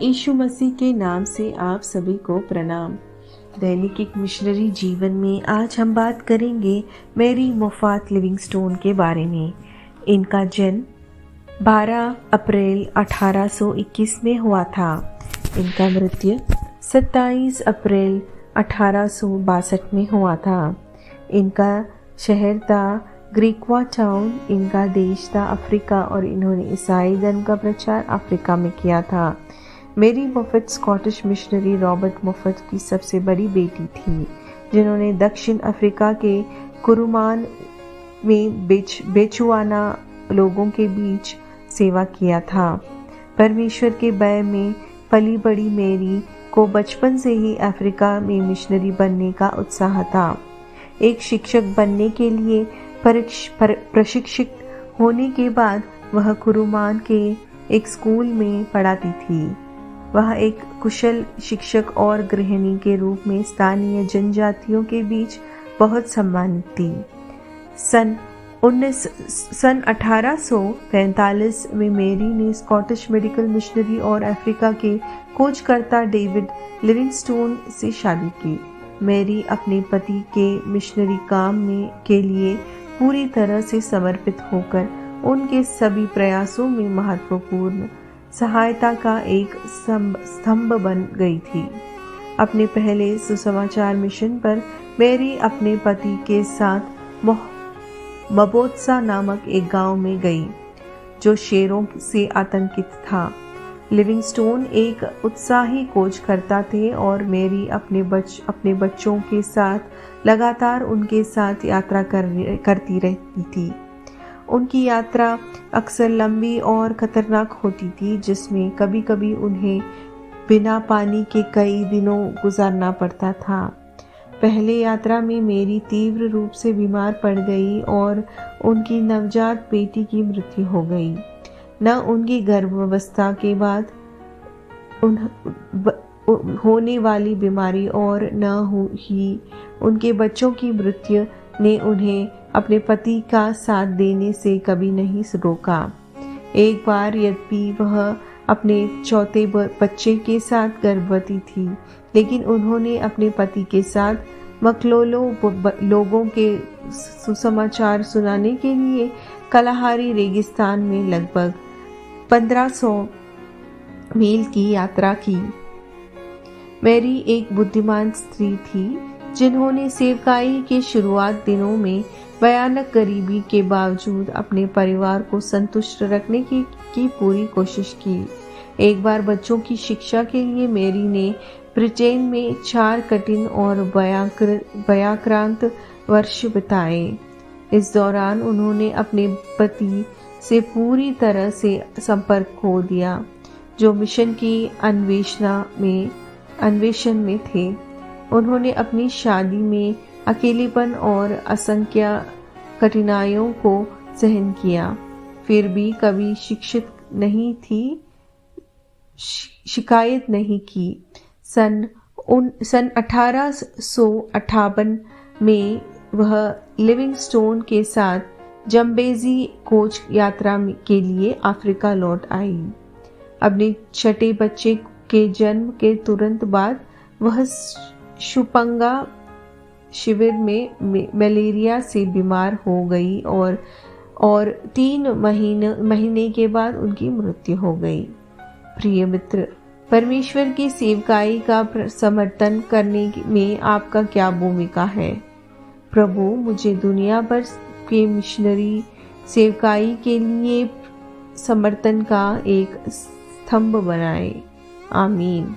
यीशु मसीह के नाम से आप सभी को प्रणाम। दैनिक एक मिशनरी जीवन में आज हम बात करेंगे मैरी मोफात लिविंगस्टोन के बारे में। इनका जन्म 12 अप्रैल 1821 में हुआ था। इनका मृत्यु 27 अप्रैल 1862 में हुआ था। इनका शहर था ग्रीकवा टाउन। इनका देश था अफ्रीका और इन्होंने ईसाई धर्म का प्रचार अफ्रीका में किया था। मेरी मोफत स्कॉटिश मिशनरी रॉबर्ट मोफत की सबसे बड़ी बेटी थी, जिन्होंने दक्षिण अफ्रीका के कुरुमान में बेचुआना लोगों के बीच सेवा किया था। परमेश्वर के भय में पली बड़ी मेरी को बचपन से ही अफ्रीका में मिशनरी बनने का उत्साह था। एक शिक्षक बनने के लिए प्रशिक्षित होने के बाद वह कुरुमान के एक स्कूल में पढ़ाती थी। वह एक कुशल शिक्षक और गृहिणी के रूप में स्थानीय जनजातियों के बीच बहुत सम्मानित थी। सन 1845 में मेरी ने स्कॉटिश मेडिकल मिशनरी और अफ्रीका के खोजकर्ता डेविड लिविंगस्टोन से शादी की। मेरी अपने पति के मिशनरी काम के लिए पूरी तरह से समर्पित होकर उनके सभी प्रयासों में महत्वपूर्ण सहायता का एक स्तंभ बन गई थी। अपने पहले सुसमाचार मिशन पर मेरी अपने पति के साथ मबोत्सा नामक एक गांव में गई, जो शेरों से आतंकित था। लिविंगस्टोन एक उत्साही खोजकर्ता थे और मेरी अपने बच्चों के साथ लगातार उनके साथ यात्रा करती रहती थी। उनकी यात्रा अक्सर लंबी और खतरनाक होती थी, जिसमें कभी-कभी उन्हें बिना पानी के कई दिनों गुजारना पड़ता था। पहले यात्रा में मेरी तीव्र रूप से बीमार पड़ गई और उनकी नवजात बेटी की मृत्यु हो गई। न उनकी गर्भावस्था के बाद होने वाली बीमारी और न ही उनके बच्चों की मृत्यु ने उन्हें अपने पति का साथ देने से कभी नहीं रोका। एक बार यद्यपि वह अपने चौथे बच्चे के साथ गर्भवती थी, लेकिन उन्होंने अपने पति के साथ मकलोलो लोगों के सुसमाचार सुनाने के लिए कलाहारी रेगिस्तान में लगभग 1500 मील की यात्रा की। मेरी एक बुद्धिमान स्त्री थी, जिन्होंने सेवकाई के शुरुआत दिनों में भयानक गरीबी के बावजूद अपने परिवार को संतुष्ट रखने की पूरी कोशिश की। एक बार बच्चों की शिक्षा के लिए मेरी ने ब्रिटेन में 4 कठिन और भयाक्रांत वर्ष बिताए। इस दौरान उन्होंने अपने पति से पूरी तरह से संपर्क खो दिया, जो मिशन की अन्वेषण में थे। उन्होंने अपनी शादी में अकेलेपन और असंख्य कठिनाइयों को सहन किया, फिर भी कभी शिकायत नहीं की। सन 1858 में वह लिविंगस्टोन के साथ जम्बेजी खोज यात्रा के लिए अफ्रीका लौट आई। अपने छठे बच्चे के जन्म के तुरंत बाद वह शुपंगा शिविर में मलेरिया से बीमार हो गई और 3 महीने के बाद उनकी मृत्यु हो गई। प्रिय मित्र, परमेश्वर की सेवकाई का समर्थन करने में आपका क्या भूमिका है? प्रभु मुझे दुनिया भर के मिशनरी सेवकाई के लिए समर्थन का एक स्तंभ बनाए। आमीन।